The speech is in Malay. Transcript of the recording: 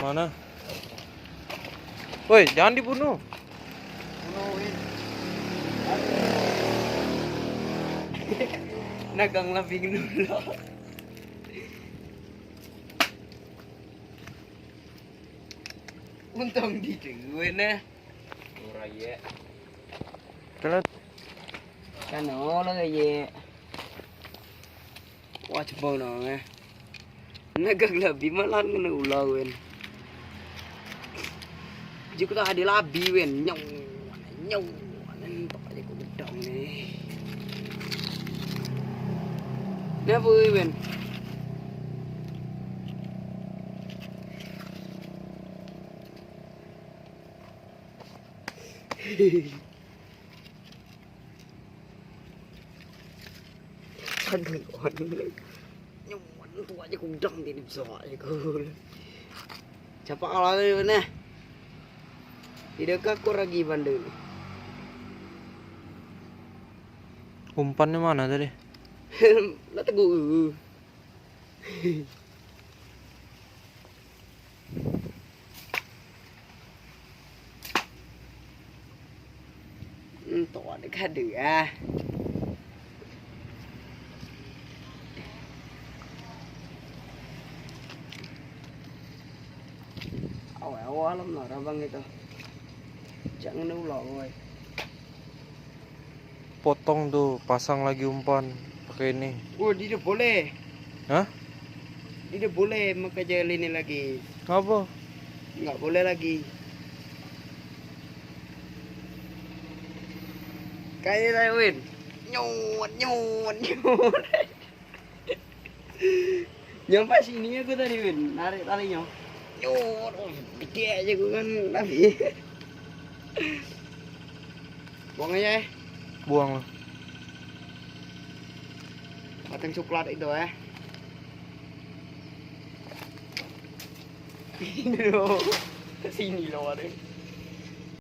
Mana? Woi, jangan dibunuh. Bunuhin. Nagang labing nula. Untung di dewe na. Ora ye. Telat. Kano lang ye. Watch bau na nga. Nagang labi malan nga ulawin. Di ko ada labi wen. Nyaw. Nyaw. Nantok aja ko gedang nih. Napa wen? Aduh, nyaman tu aja kudang di besar aja kul. Siapa kalah ni mana? Tidak aku lagi bandel. Umpannya mana tadi? Nak teguh. Tuh ada kado ya. Awal lắm rồi bang itu. Jangan ulang woy. Potong tuh, pasang lagi umpan pakai ini. Oh, tidak boleh. Hah? Tidak boleh makanya ini lagi. Apa? Enggak boleh lagi. Kayak Lewin. Nyut. Nyampe sini aku tadi Win, narik talinya. Nyut. Oh, gede aja gue kan tapi. Buang aja ya. Buang lah. Batang coklat itu ya. Ini loh. Sini loh ada.